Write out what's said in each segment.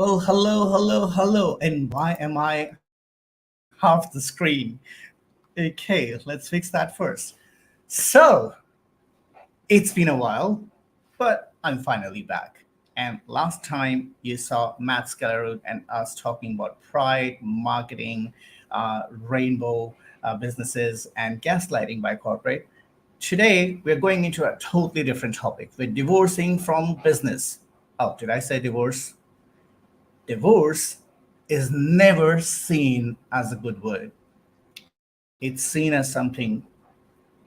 Well, hello, hello, hello. And why am I half the screen? Okay, let's fix that first. So, it's been a while, but I'm finally back. And last time you saw Matt Skellerud and us talking about pride, marketing, rainbow businesses, and gaslighting by corporate. Today, we're going into a totally different topic. We're divorcing from business. Oh, did I say divorce? Divorce is never seen as a good word. It's seen as something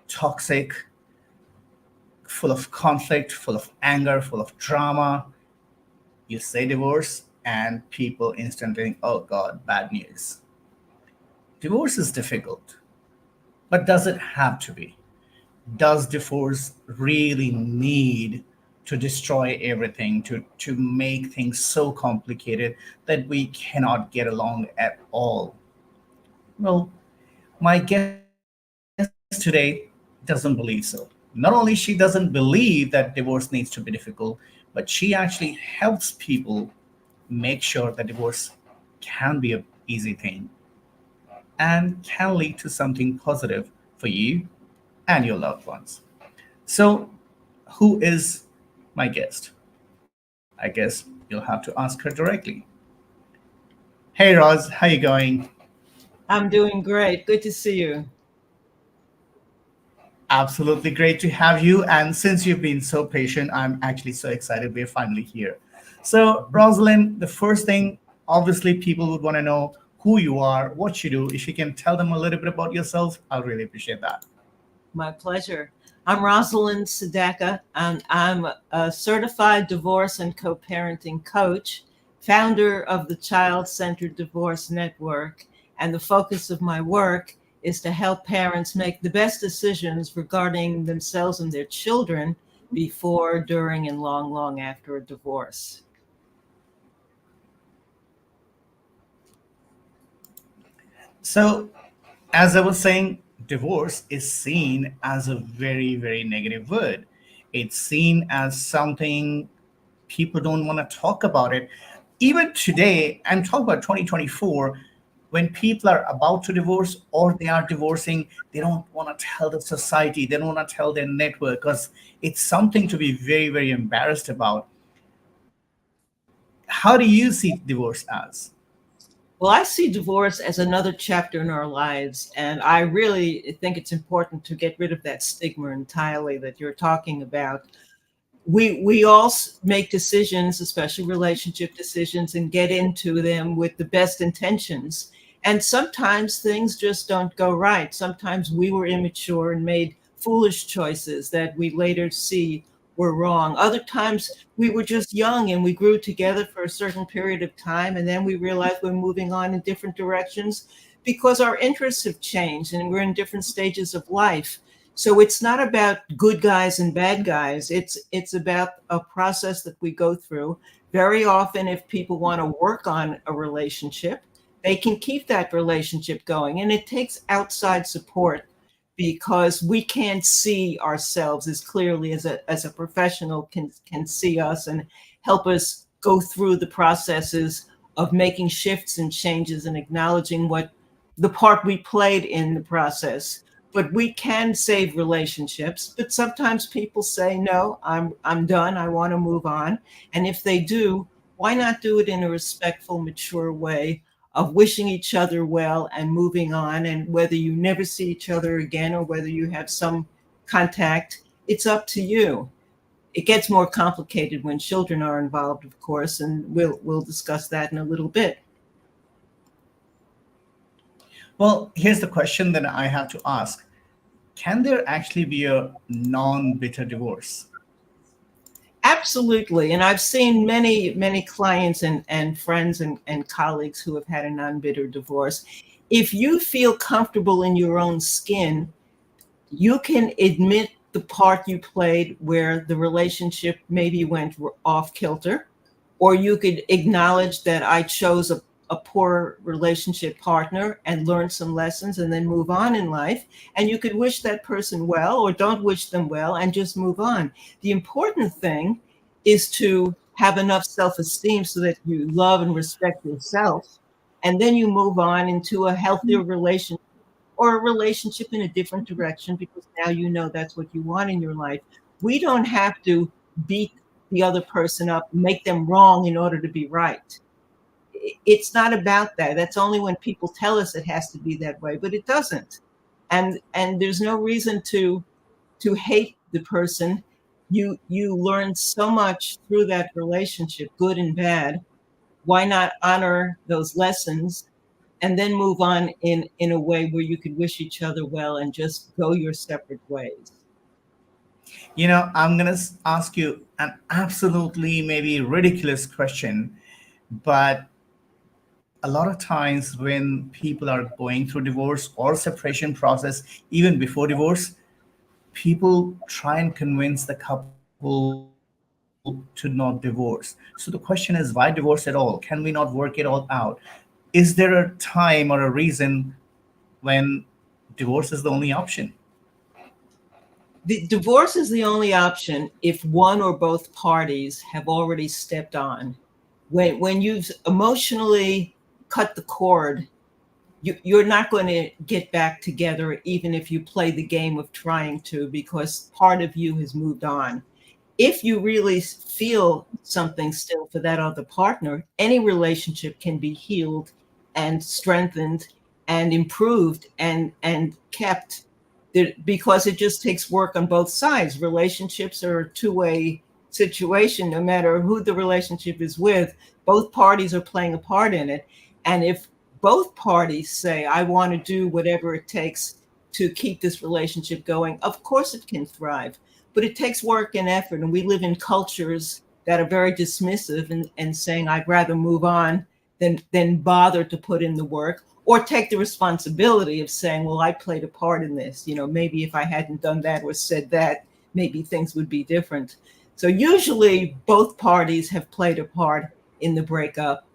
toxic, full of conflict, full of anger, full of drama. You say divorce, and people instantly think, oh God, bad news. Divorce is difficult, but does it have to be? Does divorce really need to destroy everything, to make things so complicated that we cannot get along at all? Well, my guest today doesn't believe so. Not only she doesn't believe that divorce needs to be difficult, but she actually helps people make sure that divorce can be a easy thing and can lead to something positive for you and your loved ones. So, who is my guest? I guess you'll have to ask her directly. Hey Roz, how you going? I'm doing great. Good to see you. Absolutely great to have you. And since you've been so patient, I'm actually so excited we're finally here. So, Rosalind, the first thing, obviously, people would want to know who you are, what you do. If you can tell them a little bit about yourself, I'll really appreciate that. My pleasure. I'm Rosalind Sedacca, and I'm a certified divorce and co parenting coach, founder of the Child Centered Divorce Network. And the focus of my work is to help parents make the best decisions regarding themselves and their children before, during, and long, long after a divorce. So, as I was saying, divorce is seen as a very, very negative word. It's seen as something people don't want to talk about it. Even today, I'm talking about 2024, when people are about to divorce or they are divorcing, they don't want to tell the society, they don't want to tell their network because it's something to be very, very embarrassed about. How do you see divorce as? Well, I see divorce as another chapter in our lives, and I really think it's important to get rid of that stigma entirely that you're talking about. We all make decisions, especially relationship decisions, and get into them with the best intentions. And sometimes things just don't go right. Sometimes we were immature and made foolish choices that we later see were wrong. Other times we were just young and we grew together for a certain period of time, and then we realized we're moving on in different directions because our interests have changed and we're in different stages of life. So it's not about good guys and bad guys. It's about a process that we go through. Very often, if people want to work on a relationship, they can keep that relationship going. And it takes outside support because we can't see ourselves as clearly as a professional can see us and help us go through the processes of making shifts and changes and acknowledging what the part we played in the process. But we can save relationships. But sometimes people say, no, I'm done. I want to move on. And if they do, why not do it in a respectful, mature way of wishing each other well and moving on? And whether you never see each other again or whether you have some contact, it's up to you. It gets more complicated when children are involved, of course, and we'll discuss that in a little bit. Well, here's the question that I have to ask. Can there actually be a non bitter divorce? Absolutely. And I've seen many clients and friends and colleagues who have had a non-bitter divorce. If you feel comfortable in your own skin, you can admit the part you played where the relationship maybe went off kilter, or you could acknowledge that I chose a poor relationship partner and learn some lessons and then move on in life. And you could wish that person well or don't wish them well and just move on. The important thing is to have enough self-esteem so that you love and respect yourself, and then you move on into a healthier relationship or a relationship in a different direction because now you know that's what you want in your life. We don't have to beat the other person up, make them wrong in order to be right. It's not about that. That's only when people tell us it has to be that way, but it doesn't. And there's no reason to hate the person. You learn so much through that relationship, good and bad. Why not honor those lessons and then move on in a way where you could wish each other well and just go your separate ways? I'm going to ask you an absolutely maybe ridiculous question, but a lot of times when people are going through divorce or separation process, even before divorce, people try and convince the couple to not divorce. So the question is, why divorce at all? Can we not work it all out? Is there a time or a reason when divorce is the only option? The divorce is the only option if one or both parties have already stepped on. When you've emotionally cut the cord, you're not going to get back together even if you play the game of trying to, because part of you has moved on. If you really feel something still for that other partner, any relationship can be healed and strengthened and improved and kept, because it just takes work on both sides. Relationships are a two-way situation. No matter who the relationship is with, both parties are playing a part in it. And if both parties say, I want to do whatever it takes to keep this relationship going, of course it can thrive. But it takes work and effort. And we live in cultures that are very dismissive and saying, I'd rather move on than bother to put in the work or take the responsibility of saying, well, I played a part in this. Maybe if I hadn't done that or said that, maybe things would be different. So usually both parties have played a part in the breakup,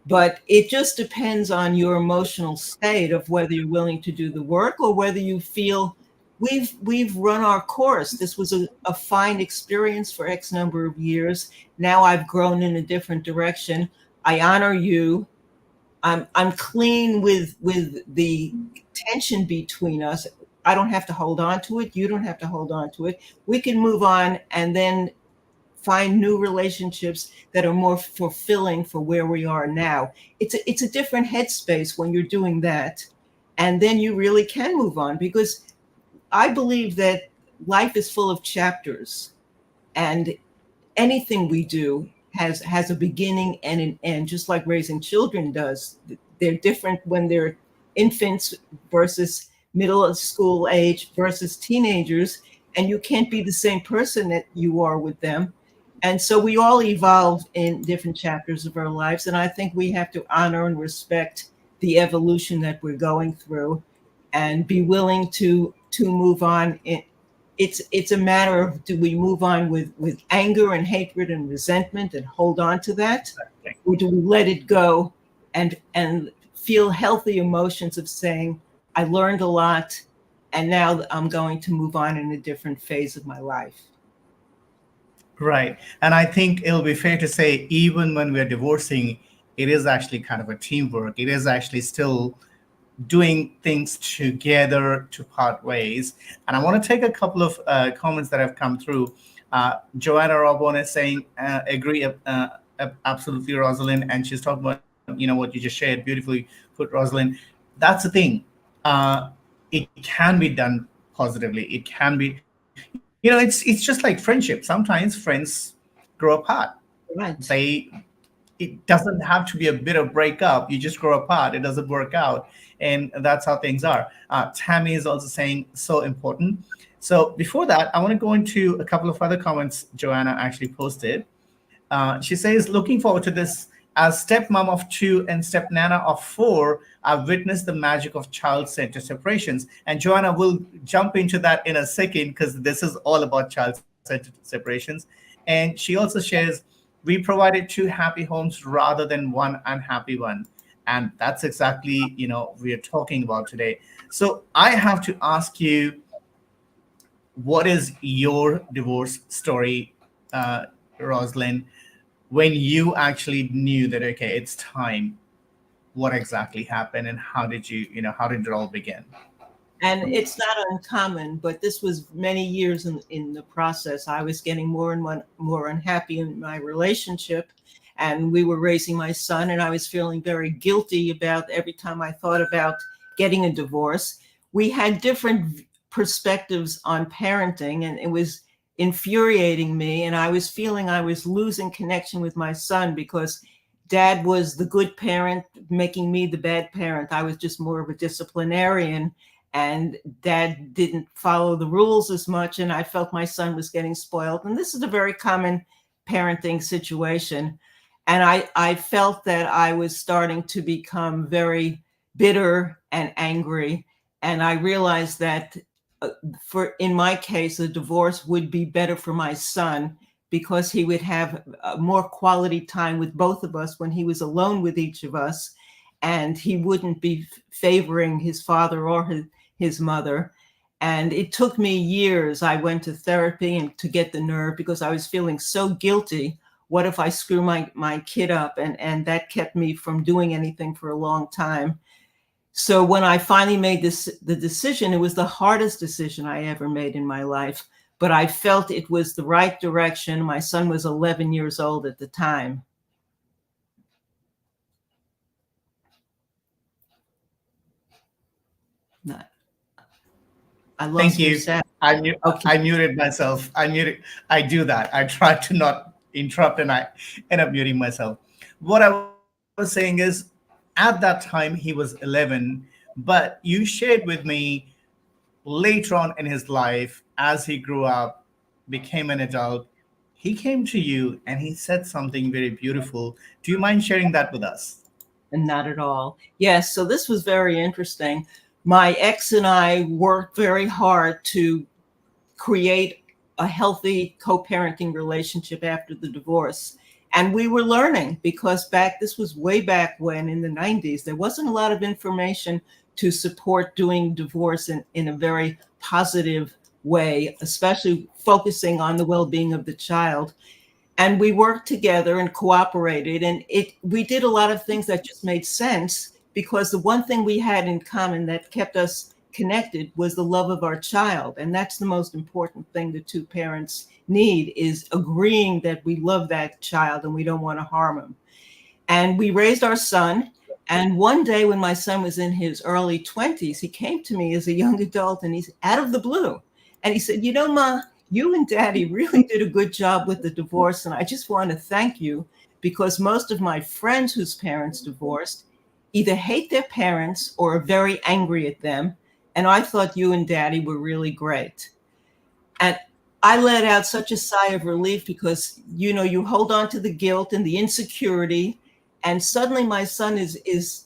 but it just depends on your emotional state of whether you're willing to do the work or whether you feel we've run our course. This was a fine experience for X number of years. Now I've grown in a different direction. I honor you. I'm clean with the tension between us. I don't have to hold on to it. You don't have to hold on to it. We can move on and then find new relationships that are more fulfilling for where we are now. It's a different headspace when you're doing that. And then you really can move on, because I believe that life is full of chapters, and anything we do has a beginning and an end, just like raising children does. They're different when they're infants versus middle school age versus teenagers, and you can't be the same person that you are with them. And so we all evolve in different chapters of our lives, and I think we have to honor and respect the evolution that we're going through and be willing to move on. It's a matter of, do we move on with anger and hatred and resentment and hold on to that, or do we let it go and feel healthy emotions of saying, I learned a lot and now I'm going to move on in a different phase of my life. Right. And I think it'll be fair to say, even when we're divorcing, it is actually kind of a teamwork. It is actually still doing things together to part ways. And I want to take a couple of comments that have come through. Joanna Robon is saying, agree, absolutely, Rosalind. And she's talking about, what you just shared, beautifully put, Rosalind. That's the thing. It can be done positively. It can be, it's just like friendship. Sometimes friends grow apart. Right. They It doesn't have to be a bit of breakup. You just grow apart. It doesn't work out, and that's how things are. Tammy is also saying so important. So before that, I want to go into a couple of other comments Joanna actually posted. She says, looking forward to this. As stepmom of two and stepnana of four, I've witnessed the magic of child-centered separations. And Joanna will jump into that in a second, because this is all about child-centered separations. And she also shares, we provided two happy homes rather than one unhappy one. And that's exactly, we are talking about today. So I have to ask you, what is your divorce story, Rosalind? when you actually knew that, okay, it's time? What exactly happened, and how did how did it all begin? And it's not uncommon, but this was many years in the process. I was getting more and more unhappy in my relationship, and we were raising my son, and I was feeling very guilty about every time I thought about getting a divorce. We had different perspectives on parenting, and it was infuriating me. And I was feeling I was losing connection with my son because dad was the good parent, making me the bad parent. I was just more of a disciplinarian, and dad didn't follow the rules as much, and I felt my son was getting spoiled. And this is a very common parenting situation. And I felt that I was starting to become very bitter and angry. And I realized that for in my case, a divorce would be better for my son, because he would have more quality time with both of us when he was alone with each of us, and he wouldn't be favoring his father or his mother. And it took me years. I went to therapy and to get the nerve, because I was feeling so guilty. What if I screw my kid up? And that kept me from doing anything for a long time. So when I finally made the decision, it was the hardest decision I ever made in my life, but I felt it was the right direction. My son was 11 years old at the time. I Thank lost your you. sound. Okay. I muted myself. I do that. I try to not interrupt, and I end up muting myself. What I was saying is, at that time he was 11, but you shared with me later on in his life, as he grew up, became an adult, he came to you and he said something very beautiful. Do you mind sharing that with us? And not at all. Yes, so this was very interesting. My ex and I worked very hard to create a healthy co-parenting relationship after the divorce. And we were learning, because this was way back when, in the 90s, there wasn't a lot of information to support doing divorce in a very positive way, especially focusing on the well-being of the child. And we worked together and cooperated, and we did a lot of things that just made sense, because the one thing we had in common that kept us connected was the love of our child. And that's the most important thing the two parents need, is agreeing that we love that child and we don't want to harm him. And we raised our son. And one day when my son was in his early 20s, he came to me as a young adult, and he's out of the blue. And he said, Ma, you and daddy really did a good job with the divorce. And I just want to thank you, because most of my friends whose parents divorced either hate their parents or are very angry at them. And I thought you and daddy were really great. And I let out such a sigh of relief, because, you hold on to the guilt and the insecurity. And suddenly my son is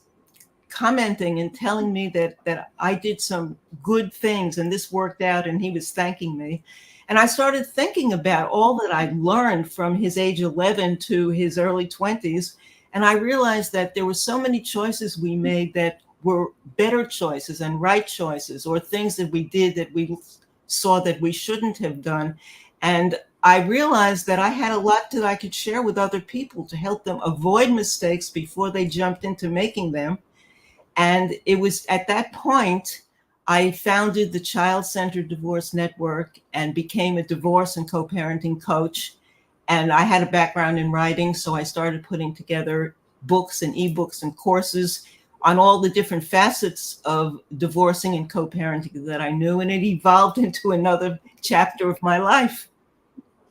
commenting and telling me that I did some good things and this worked out, and he was thanking me. And I started thinking about all that I learned from his age 11 to his early 20s. And I realized that there were so many choices we made that were better choices and right choices, or things that we did that we saw that we shouldn't have done. And I realized that I had a lot that I could share with other people to help them avoid mistakes before they jumped into making them. And it was at that point I founded the Child Centered Divorce Network and became a divorce and co-parenting coach. And I had a background in writing, so I started putting together books and ebooks and courses on all the different facets of divorcing and co-parenting that I knew. And it evolved into another chapter of my life.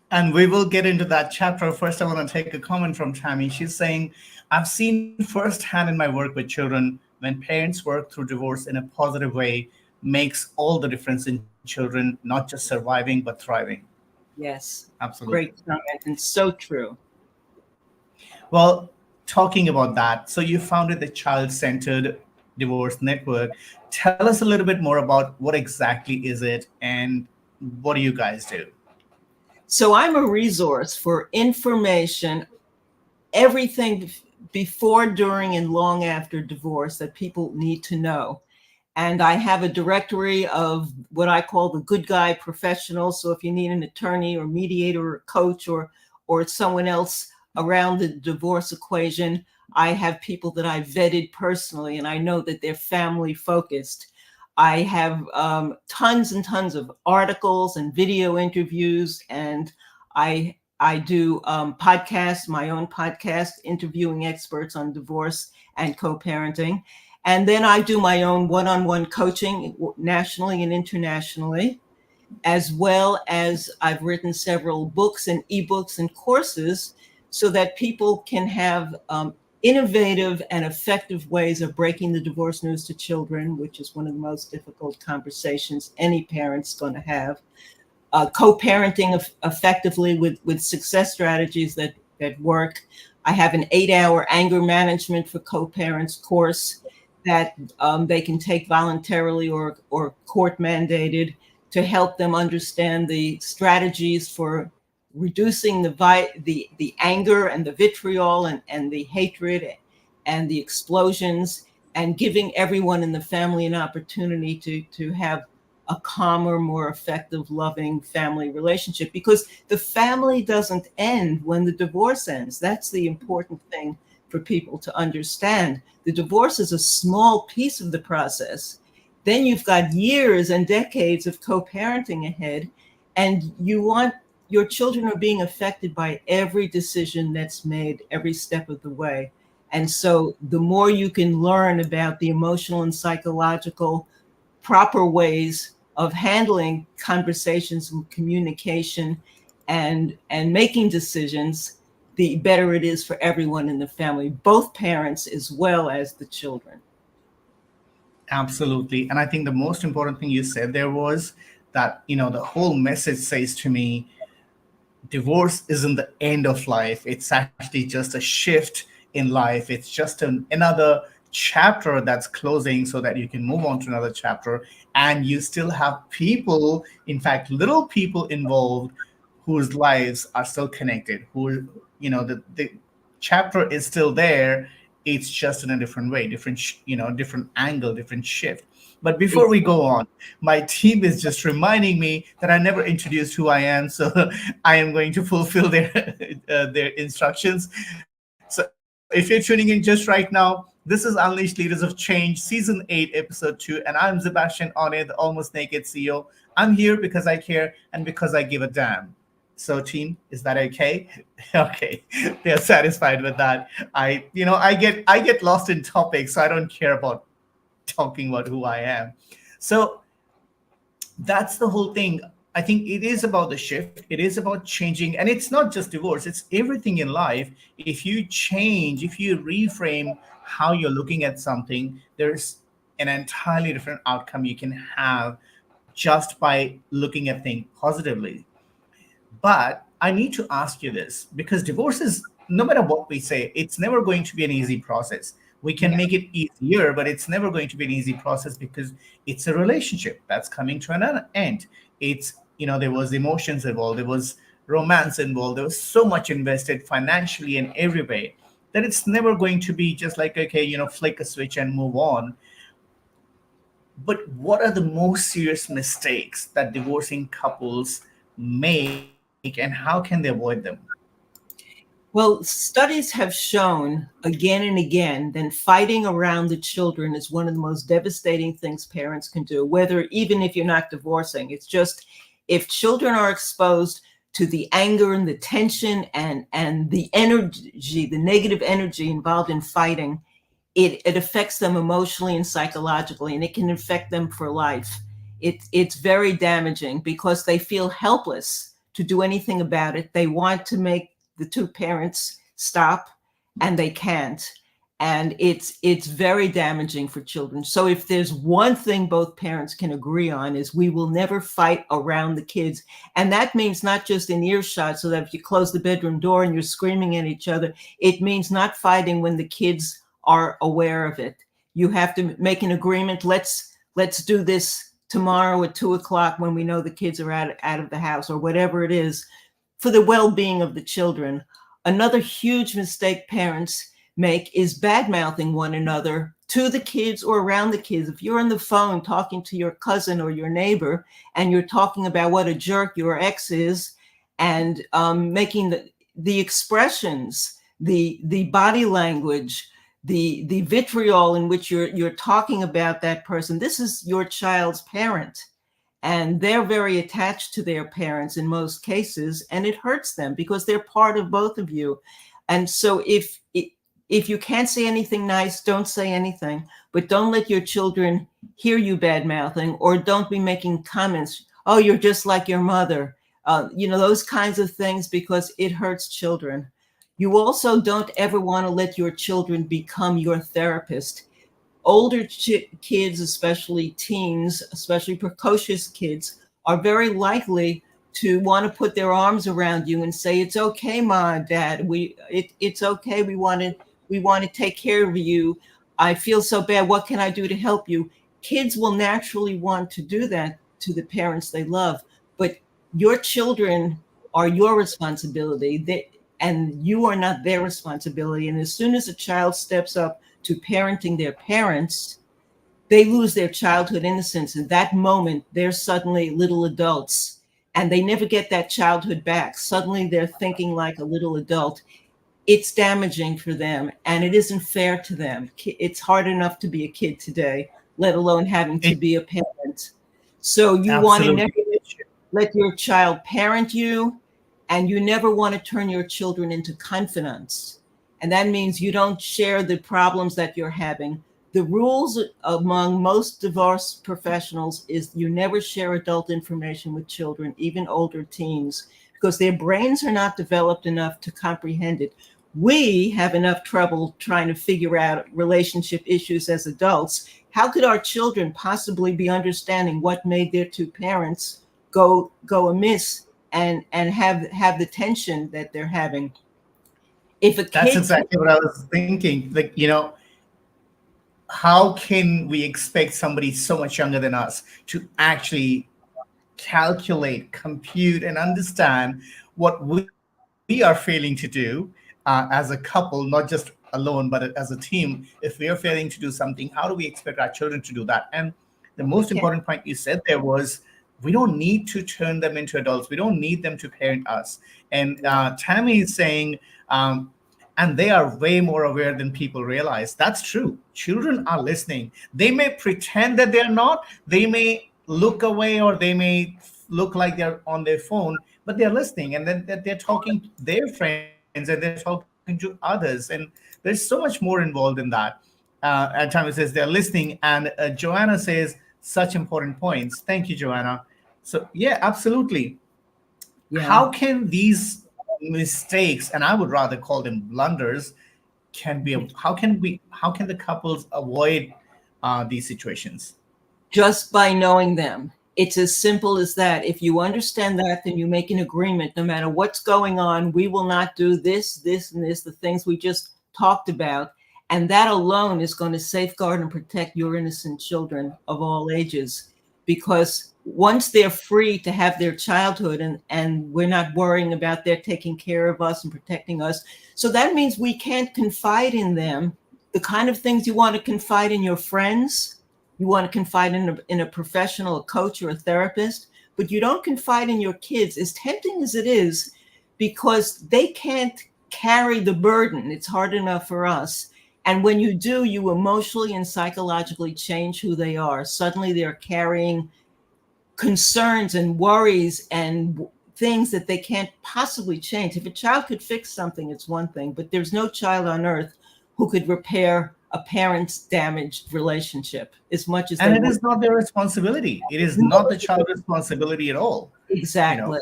And we will get into that chapter. First, I want to take a comment from Tammy. She's saying, I've seen firsthand in my work with children, when parents work through divorce in a positive way, makes all the difference in children not just surviving but thriving. Yes, Absolutely. great comment, and so true. Well, talking about that, so you founded the Child Centered Divorce Network. Tell us a little bit more about what exactly is it, and what do you guys do? So I'm a resource for information, everything before, during, and long after divorce that people need to know. And I have a directory of what I call the good guy professionals. So if you need an attorney or mediator or coach or someone else around the divorce equation, I have people that I vetted personally, and I know that they're family focused. I have tons and tons of articles and video interviews, and I do podcasts, my own podcast, interviewing experts on divorce and co-parenting. And then I do my own one-on-one coaching nationally and internationally, as well as I've written several books and ebooks and courses so that people can have innovative and effective ways of breaking the divorce news to children, which is one of the most difficult conversations any parent's going to have. Co-parenting effectively with success strategies that work. I have an 8-hour anger management for co-parents course that they can take voluntarily or court mandated to help them understand the strategies for reducing the anger and the vitriol and the hatred and the explosions, and giving everyone in the family an opportunity to have a calmer, more effective, loving family relationship, because the family doesn't end when the divorce ends. That's the important thing for people to understand. The divorce is a small piece of the process. Then you've got years and decades of co-parenting ahead, and your children are being affected by every decision that's made every step of the way. And so the more you can learn about the emotional and psychological proper ways of handling conversations and communication and making decisions, the better it is for everyone in the family, both parents as well as the children. Absolutely. And I think the most important thing you said there was that, the whole message says to me, divorce isn't the end of life. It's actually just a shift in life. It's just another chapter that's closing so that you can move on to another chapter. And you still have people, in fact, little people involved whose lives are still connected, the chapter is still there. It's just in a different way, different angle, different shift. But before we go on, my team is just reminding me that I never introduced who I am, so I am going to fulfill their instructions. So if you're tuning in just right now, this is Unleashed Leaders of Change, Season 8, Episode 2, and I'm Szebastian One, the almost naked CEO. I'm here because I care and because I give a damn. So, team, is that okay? Okay, they're satisfied with that. I get lost in topics, so I don't care about talking about who I am. So that's the whole thing. I think it is about the shift. It is about changing, and it's not just divorce. It's everything in life. If you change, if you reframe how you're looking at something, there's an entirely different outcome you can have just by looking at things positively. But I need to ask you this, because divorce is, no matter what we say, it's never going to be an easy process. We can Yeah. make it easier, but it's never going to be an easy process because it's a relationship that's coming to an end. There was emotions involved, there was romance involved, there was so much invested financially and every way that it's never going to be just like, okay, flick a switch and move on. But what are the most serious mistakes that divorcing couples make, and how can they avoid them? Well, studies have shown again and again that fighting around the children is one of the most devastating things parents can do, whether even if you're not divorcing. It's just, if children are exposed to the anger and the tension and the energy, the negative energy involved in fighting, it affects them emotionally and psychologically, and it can affect them for life. It's very damaging because they feel helpless to do anything about it. They want to make the two parents stop, and they can't. And it's very damaging for children. So if there's one thing both parents can agree on, is we will never fight around the kids. And that means not just in earshot, so that if you close the bedroom door and you're screaming at each other, it means not fighting when the kids are aware of it. You have to make an agreement. Let's do this tomorrow at 2 o'clock when we know the kids are out of the house, or whatever it is, for the well-being of the children. Another huge mistake parents make is bad mouthing one another to the kids or around the kids. If you're on the phone talking to your cousin or your neighbor and you're talking about what a jerk your ex is, and making the expressions, the body language, the vitriol in which you're talking about that person. This is your child's parent, and they're very attached to their parents in most cases, and it hurts them because they're part of both of you. And so if you can't say anything nice, don't say anything, but don't let your children hear you bad mouthing, or don't be making comments, oh, you're just like your mother, those kinds of things, because it hurts children. You also don't ever want to let your children become your therapist. Older kids, especially teens, especially precocious kids, are very likely to want to put their arms around you and say, "It's okay, Mom, Dad. It's okay. We want to take care of you. I feel so bad. What can I do to help you?" Kids will naturally want to do that to the parents they love, but your children are your responsibility. And you are not their responsibility. And as soon as a child steps up to parenting their parents, they lose their childhood innocence. In that moment, they're suddenly little adults, and they never get that childhood back. Suddenly, they're thinking like a little adult. It's damaging for them, and it isn't fair to them. It's hard enough to be a kid today, let alone having to It, be a parent. So you want to never absolutely. let your child parent you, and you never want to turn your children into confidants. And that means you don't share the problems that you're having. The rules among most divorce professionals is you never share adult information with children, even older teens, because their brains are not developed enough to comprehend it. We have enough trouble trying to figure out relationship issues as adults. How could our children possibly be understanding what made their two parents go amiss, and have the tension that they're having? If a That's kid can, exactly what I was thinking. Like, how can we expect somebody so much younger than us to actually calculate, compute, and understand what we are failing to do as a couple, not just alone, but as a team? If we are failing to do something, how do we expect our children to do that? And the most we important can't. point you said there was, we don't need to turn them into adults. We don't need them to parent us. And Yeah. Tammy is saying, and they are way more aware than people realize. That's true. Children are listening. They may pretend that they're not. They may look away, or they may look like they're on their phone, but they're listening, and then that they're talking to their friends, and they're talking to others. And there's so much more involved in that. And Thomas says they're listening, and Joanna says such important points. Thank you, Joanna. So yeah, absolutely. Yeah. How can these mistakes, and I would rather call them blunders, can be, how can the couples avoid these situations? Just by knowing them. It's as simple as that. If you understand that, then you make an agreement. No matter what's going on, we will not do this, this, and this, the things we just talked about. And that alone is going to safeguard and protect your innocent children of all ages. Because once they're free to have their childhood, and we're not worrying about their taking care of us and protecting us. So that means we can't confide in them the kind of things you want to confide in your friends. You want to confide in a professional, a coach, or a therapist, but you don't confide in your kids, as tempting as it is, because they can't carry the burden. It's hard enough for us. And when you do, you emotionally and psychologically change who they are. Suddenly they're carrying concerns and worries and things that they can't possibly change. If a child could fix something, it's one thing, but there's no child on earth who could repair a parent's damaged relationship as much as And they it would. is not their responsibility. It is not the No, child's responsibility at all. You know, exactly.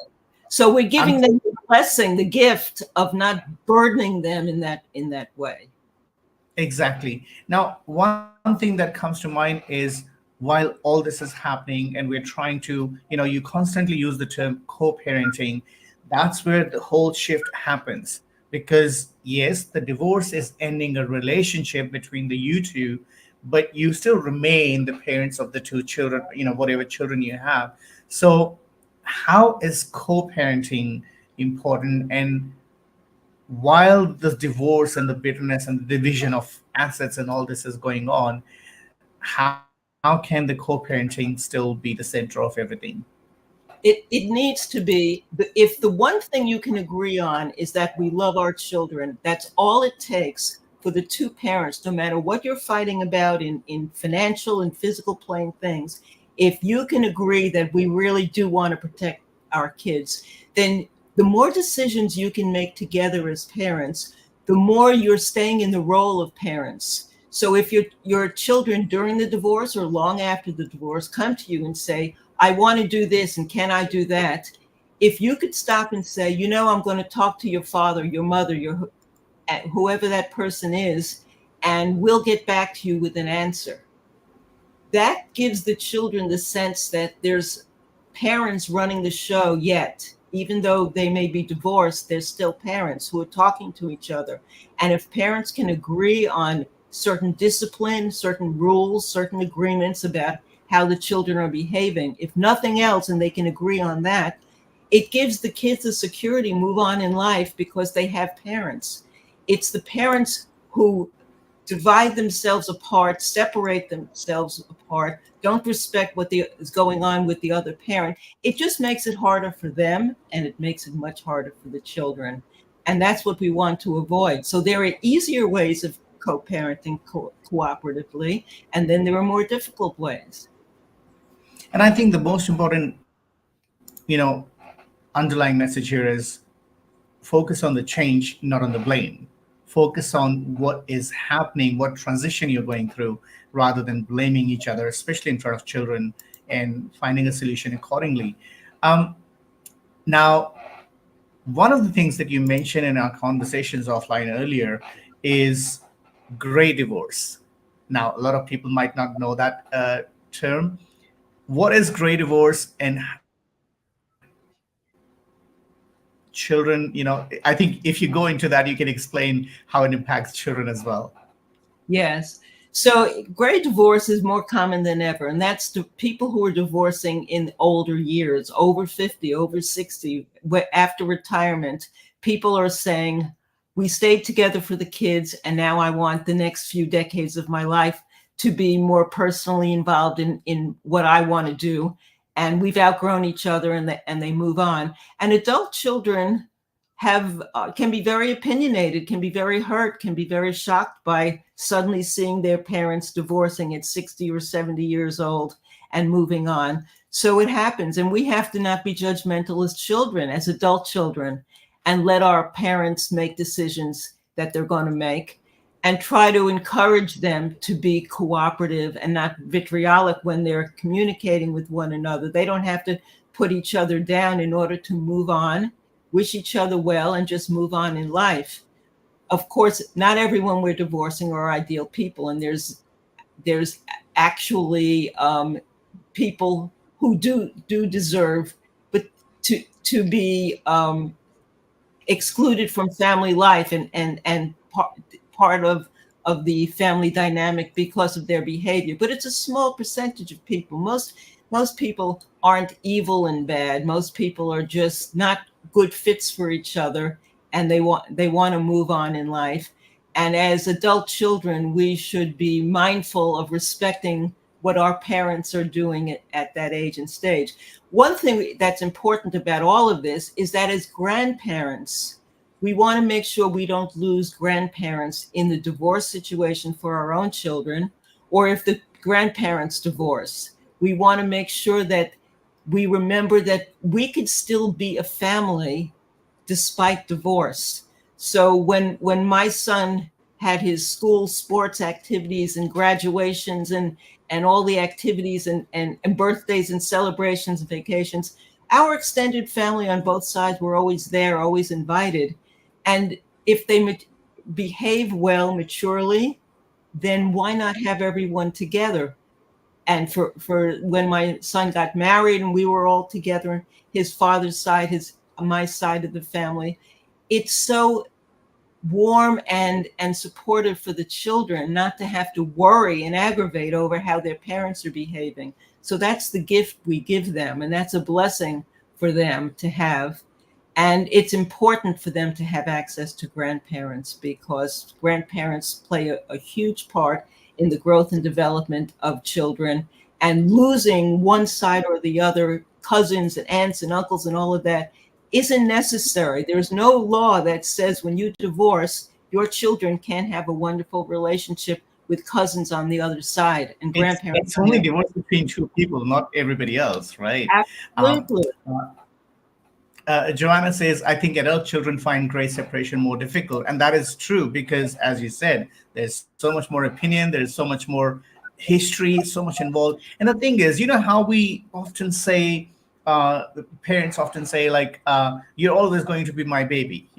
So we're I'm giving them the blessing, the gift of not burdening them in that way. exactly. Now, one thing that comes to mind is, while all this is happening and we're trying to, you constantly use the term co-parenting, that's where the whole shift happens. Because yes, the divorce is ending a relationship between the you two, but you still remain the parents of the two children, whatever children you have. So how is co-parenting important? And while the divorce and the bitterness and the division of assets and all this is going on, how can the co-parenting still be the center of everything? It needs to be, if the one thing you can agree on is that we love our children, that's all it takes for the two parents, no matter what you're fighting about in financial and physical plane things. If you can agree that we really do want to protect our kids, then the more decisions you can make together as parents, the more you're staying in the role of parents. So if your children during the divorce or long after the divorce come to you and say, I want to do this and can I do that? If you could stop and say, I'm going to talk to your father, your mother, whoever that person is, and we'll get back to you with an answer. That gives the children the sense that there's parents running the show yet. Even though they may be divorced, there's still parents who are talking to each other. And if parents can agree on certain discipline, certain rules, certain agreements about how the children are behaving, if nothing else, and they can agree on that, it gives the kids the security move on in life because they have parents. It's the parents who divide themselves apart, separate themselves apart, don't respect what is going on with the other parent. It just makes it harder for them, and it makes it much harder for the children. And that's what we want to avoid. So there are easier ways of co-parenting cooperatively, and then there are more difficult ways. And I think the most important, underlying message here is focus on the change, not on the blame. Focus on what is happening, what transition you're going through, rather than blaming each other, especially in front of children, and finding a solution accordingly. Um, Now, one of the things that you mentioned in our conversations offline earlier is gray divorce. Now, a lot of people might not know that term. What is gray divorce, and children, I think if you go into that, you can explain how it impacts children as well. Yes. So gray divorce is more common than ever. And that's the people who are divorcing in older years, over 50, over 60, after retirement. People are saying, we stayed together for the kids, and now I want the next few decades of my life to be more personally involved in what I want to do. And we've outgrown each other, and they move on. And adult children have can be very opinionated, can be very hurt, can be very shocked by suddenly seeing their parents divorcing at 60 or 70 years old and moving on. So it happens, and we have to not be judgmental as children, as adult children, and let our parents make decisions that they're going to make, and try to encourage them to be cooperative and not vitriolic when they're communicating with one another. They don't have to put each other down in order to move on. Wish each other well and just move on in life. Of course, not everyone we're divorcing are ideal people, and there's actually people who do deserve, but to be excluded from family life and part of the family dynamic because of their behavior. But it's a small percentage of people. Most people aren't evil and bad. Most people are just not good fits for each other, and they want to move on in life. And as adult children, we should be mindful of respecting what our parents are doing at that age and stage. One thing that's important about all of this is that as grandparents, we want to make sure we don't lose grandparents in the divorce situation for our own children, or if the grandparents divorce. We want to make sure that we remember that we could still be a family despite divorce. So when my son had his school sports activities and graduations and all the activities and birthdays and celebrations and vacations, our extended family on both sides were always there, always invited. And if they behave well, maturely, then why not have everyone together? And for when my son got married and we were all together, his father's side, my side of the family, it's so warm and supportive for the children not to have to worry and aggravate over how their parents are behaving. So that's the gift we give them, and that's a blessing for them to have. And it's important for them to have access to grandparents, because grandparents play a huge part in the growth and development of children. And losing one side or the other cousins and aunts and uncles and all of that isn't necessary. There's no law that says when you divorce, your children can't have a wonderful relationship with cousins on the other side and grandparents It's on the only other. divorce between two people, not everybody else, right? Um, Absolutely. Joanna says, I think adult children find gray separation more difficult. And that is true because, as you said, there's so much more opinion, there's so much more history, so much involved. And the thing is, you know how we often say, the parents often say, like, you're always going to be my baby,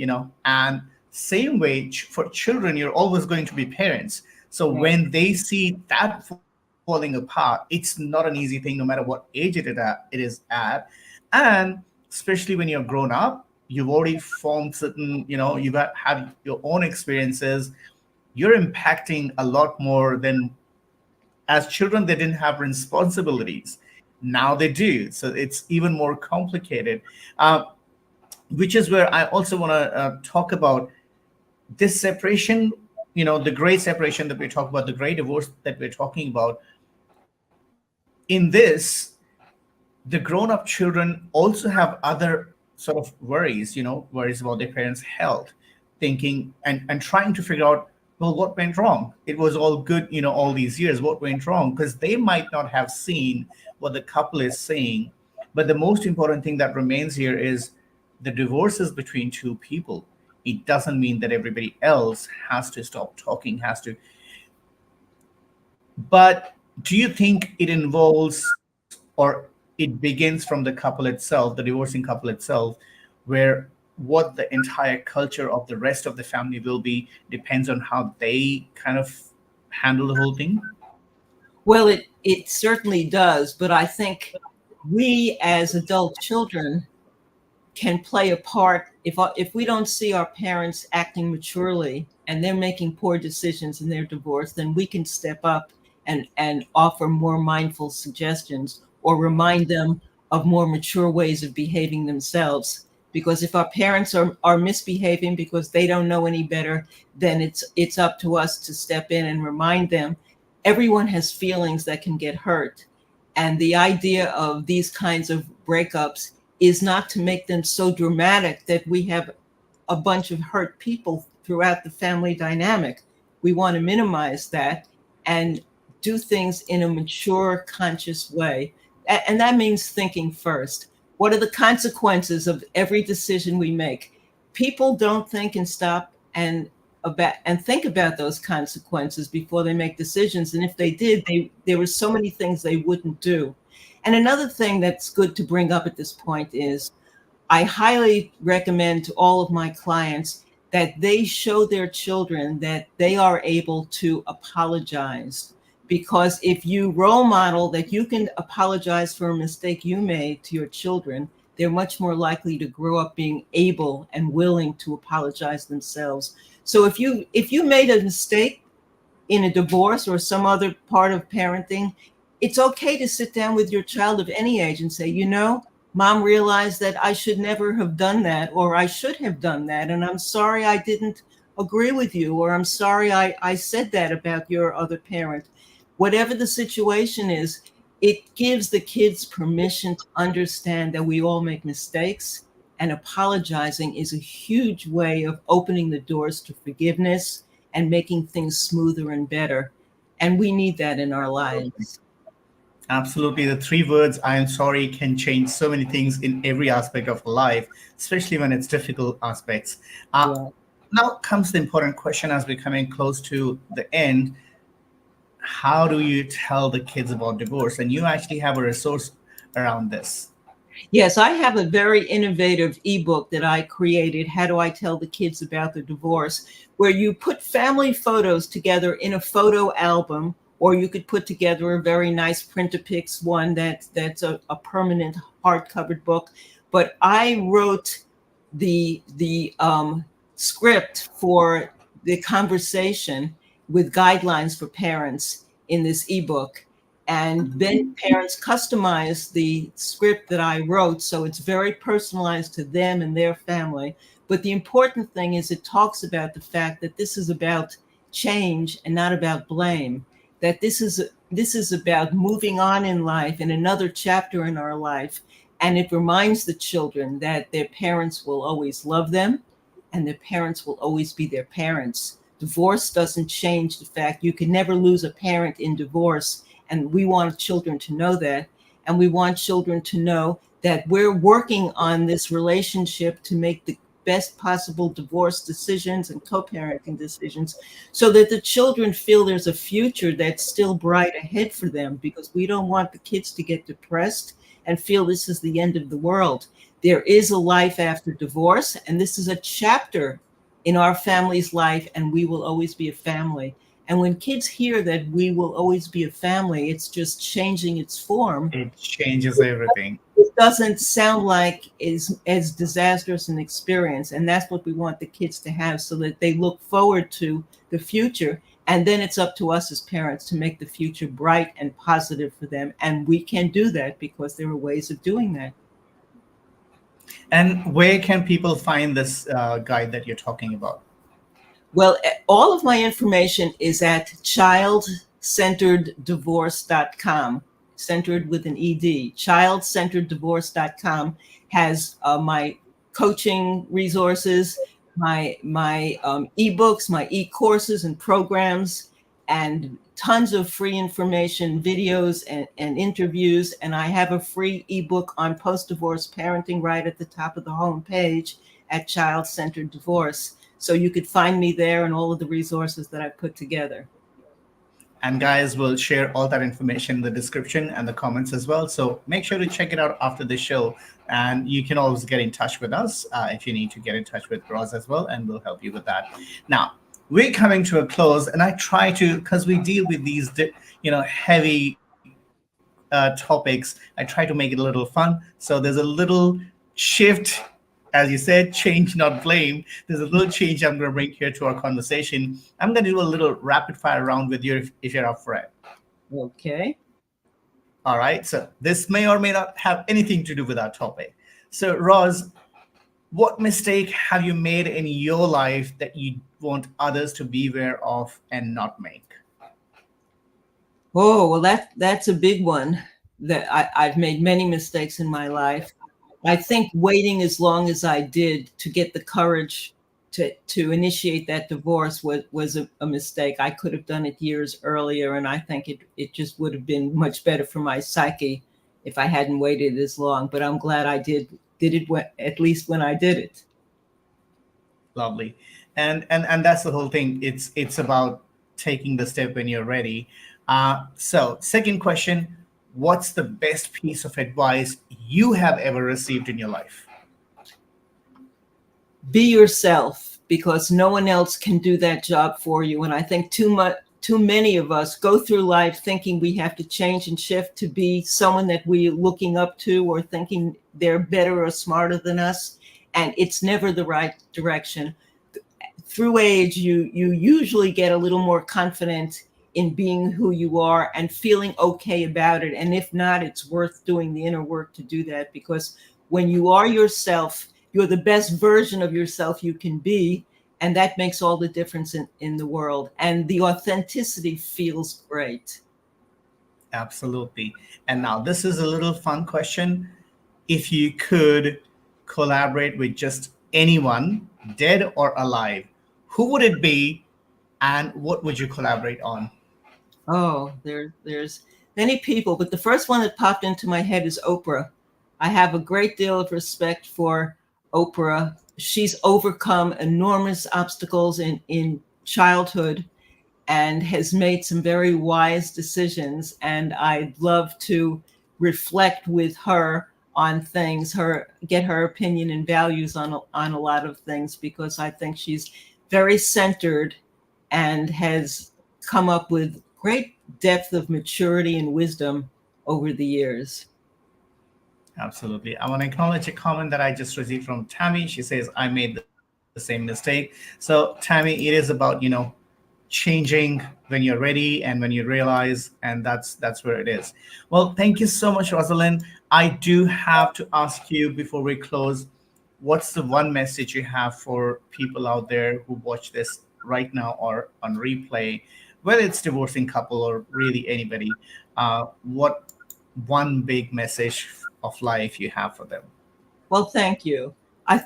and same way for children, you're always going to be parents. So Right. when they see that falling apart, it's not an easy thing, no matter what age it is at. And especially when you're grown up, you've already formed certain, you've had your own experiences. You're impacting a lot more than as children. They didn't have responsibilities. Now they do. So it's even more complicated. uh, which is where I also want to talk about this separation, the great separation that we talk about, the great divorce that we're talking about. In this, the grown-up children also have other sort of worries, worries about their parents' health, thinking and trying to figure out, well, what went wrong? It was all good, all these years. What went wrong? Because they might not have seen what the couple is saying. But the most important thing that remains here is the divorce is between two people. It doesn't mean that everybody else has to stop talking, has to. But do you think it involves, or it begins from the couple itself, the divorcing couple itself, where what the entire culture of the rest of the family will be depends on how they kind of handle the whole thing? Well, it certainly does, but I think we as adult children can play a part if we don't see our parents acting maturely and they're making poor decisions in their divorce, then we can step up and offer more mindful suggestions or remind them of more mature ways of behaving themselves. Because if our parents are misbehaving because they don't know any better, then it's up to us to step in and remind them. Everyone has feelings that can get hurt, and the idea of these kinds of breakups is not to make them so dramatic that we have a bunch of hurt people throughout the family dynamic. We want to minimize that and do things in a mature, conscious way. And that means thinking first. What are the consequences of every decision we make? People don't think and stop and think about those consequences before they make decisions. And if they did, there were so many things they wouldn't do. And another thing that's good to bring up at this point is I highly recommend to all of my clients that they show their children that they are able to apologize. Because if you role model that you can apologize for a mistake you made to your children, they're much more likely to grow up being able and willing to apologize themselves. So if you made a mistake in a divorce or some other part of parenting, it's okay to sit down with your child of any age and say, mom realized that I should never have done that, or I should have done that. And I'm sorry I didn't agree with you, or I'm sorry I said that about your other parent. Whatever the situation is, it gives the kids permission to understand that we all make mistakes. And apologizing is a huge way of opening the doors to forgiveness and making things smoother and better. And we need that in our lives. Absolutely. The three words, I am sorry, can change so many things in every aspect of life, especially when it's difficult aspects. Uh, Yeah. Now comes the important question as we're coming close to the end. How do you tell the kids about divorce? And you actually have a resource around this. Yes, I have a very innovative ebook that I created. How do I tell the kids about the divorce? Where you put family photos together in a photo album, or you could put together a very nice print-a-pics one that's a permanent hardcover book. But I wrote the script for the conversation with guidelines for parents in this ebook. And then parents customize the script that I wrote. So it's very personalized to them and their family. But the important thing is it talks about the fact that this is about change and not about blame. That this is about moving on in life and another chapter in our life. And it reminds the children that their parents will always love them and their parents will always be their parents. Divorce doesn't change the fact you can never lose a parent in divorce. And we want children to know that. And we want children to know that we're working on this relationship to make the best possible divorce decisions and co-parenting decisions so that the children feel there's a future that's still bright ahead for them, because we don't want the kids to get depressed and feel this is the end of the world. There is a life after divorce, and this is a chapter in our family's life, and we will always be a family. And when kids hear that we will always be a family, it's just changing its form. It changes everything. It doesn't sound like is as disastrous an experience. And that's what we want the kids to have, so that they look forward to the future. And then it's up to us as parents to make the future bright and positive for them. And we can do that because there are ways of doing that. And where can people find this guide that you're talking about? Well, all of my information is at childcentereddivorce.com, centered with an ED. Childcentereddivorce.com has my coaching resources, my ebooks, my e-courses and programs, and tons of free information, videos and interviews. And I have a free ebook on post-divorce parenting right at the top of the home page at Child Centered Divorce. So you could find me there and all of the resources that I put together. And guys, we'll share all that information in the description and the comments as well. So make sure to check it out after the show. And you can always get in touch with us if you need to get in touch with Roz as well, and we'll help you with that. Now, we're coming to a close, and I try to, because we deal with these, heavy topics, I try to make it a little fun. So there's a little shift, as you said, change, not blame. There's a little change I'm going to bring here to our conversation. I'm going to do a little rapid fire round with you if you're up for it. Okay. All right. So this may or may not have anything to do with our topic. So, Roz, what mistake have you made in your life that you want others to be aware of and not make? Oh, well, that's a big one. That I've made many mistakes in my life. I think waiting as long as I did to get the courage to initiate that divorce was a mistake. I could have done it years earlier, and I think it just would have been much better for my psyche if I hadn't waited as long. But I'm glad I did it at least when I did it. Lovely. And that's the whole thing. It's about taking the step when you're ready. So second question, what's the best piece of advice you have ever received in your life? Be yourself, because no one else can do that job for you. And I think too many of us go through life thinking we have to change and shift to be someone that we're looking up to, or thinking they're better or smarter than us. And it's never the right direction. Through age, you usually get a little more confident in being who you are and feeling okay about it. And if not, it's worth doing the inner work to do that, because when you are yourself, you're the best version of yourself you can be. And that makes all the difference in the world. And the authenticity feels great. Absolutely. And now this is a little fun question. If you could collaborate with just anyone, dead or alive, who would it be and what would you collaborate on? Oh, there's many people, but the first one that popped into my head is Oprah. I have a great deal of respect for Oprah. She's overcome enormous obstacles in childhood and has made some very wise decisions. And I'd love to reflect with her on things, get her opinion and values on a lot of things, because I think she's very centered and has come up with great depth of maturity and wisdom over the years. Absolutely. I want to acknowledge a comment that I just received from Tammy. She says, I made the same mistake. So, Tammy, it is about, changing when you're ready and when you realize, and that's where it is. Well, thank you so much, Rosalind. I do have to ask you before we close, what's the one message you have for people out there who watch this right now or on replay, whether it's divorcing couple or really anybody? What one big message of life you have for them. Well, thank you.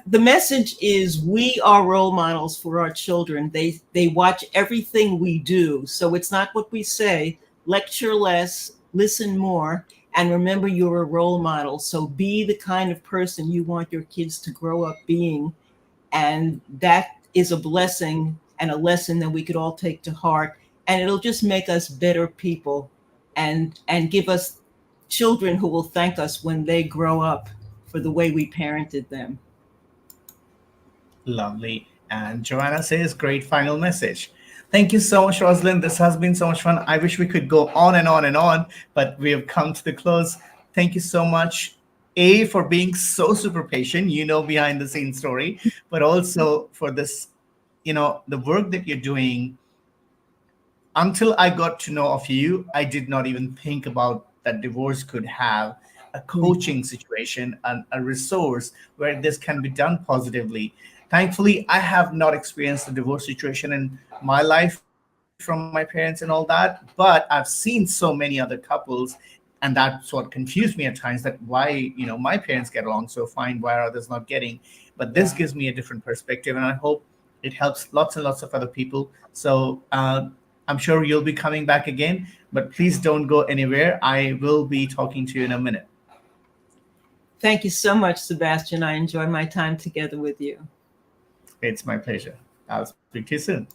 The message is we are role models for our children. They watch everything we do. So it's not what we say. Lecture less, listen more, and remember you're a role model. So be the kind of person you want your kids to grow up being. And that is a blessing and a lesson that we could all take to heart. And it'll just make us better people and give us children who will thank us when they grow up for the way we parented them. Lovely. And Joanna says, great final message. Thank you so much, Rosalind. This has been so much fun. I wish we could go on and on and on, but we have come to the close. Thank you so much, A, for being so super patient, behind the scenes story, but also for this, the work that you're doing. Until I got to know of you, I did not even think about that divorce could have a coaching situation and a resource where this can be done positively. Thankfully, I have not experienced a divorce situation in my life from my parents and all that, but I've seen so many other couples, and that's what confused me at times, that why my parents get along so fine, why are others not getting. But this gives me a different perspective, and I hope it helps lots and lots of other people. So I'm sure you'll be coming back again, but please don't go anywhere. I will be talking to you in a minute. Thank you so much, Sebastian. I enjoy my time together with you. It's my pleasure. I'll speak to you soon.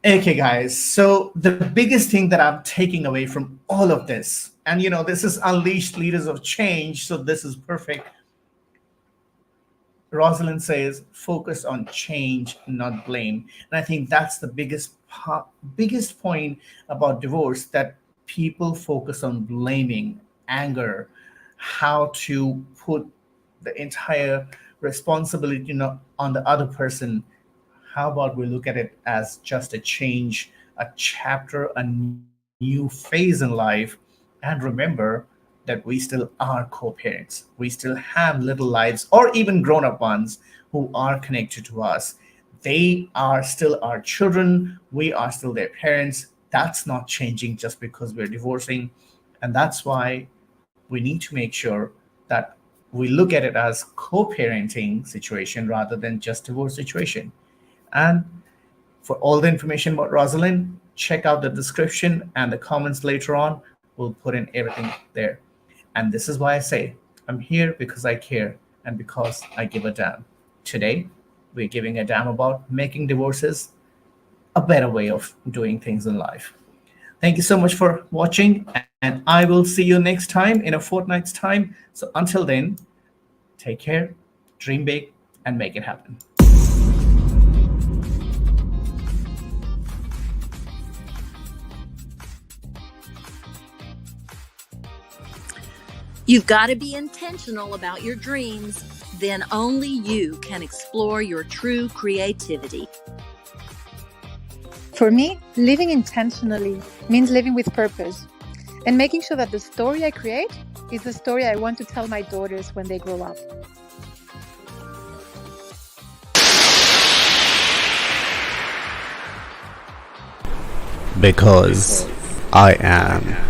Okay, guys. So the biggest thing that I'm taking away from all of this, and this is Unleashed Leaders of Change, so this is perfect. Rosalind says, focus on change, not blame. And I think that's the biggest point about divorce, that people focus on blaming, anger, how to put the entire responsibility on the other person. How about we look at it as just a change, a chapter, a new phase in life, and remember that we still are co-parents. We still have little lives, or even grown-up ones, who are connected to us. They are still our children. We are still their parents. That's not changing just because we're divorcing. And that's why we need to make sure that we look at it as co-parenting situation rather than just divorce situation. And for all the information about Rosalind, check out the description and the comments later on. We'll put in everything there. And this is why I say I'm here, because I care and because I give a damn. Today, we're giving a damn about making divorces a better way of doing things in life. Thank you so much for watching, and I will see you next time in a fortnight's time. So until then, take care, dream big, and make it happen. You've got to be intentional about your dreams. Then only you can explore your true creativity. For me, living intentionally means living with purpose and making sure that the story I create is the story I want to tell my daughters when they grow up. Because I am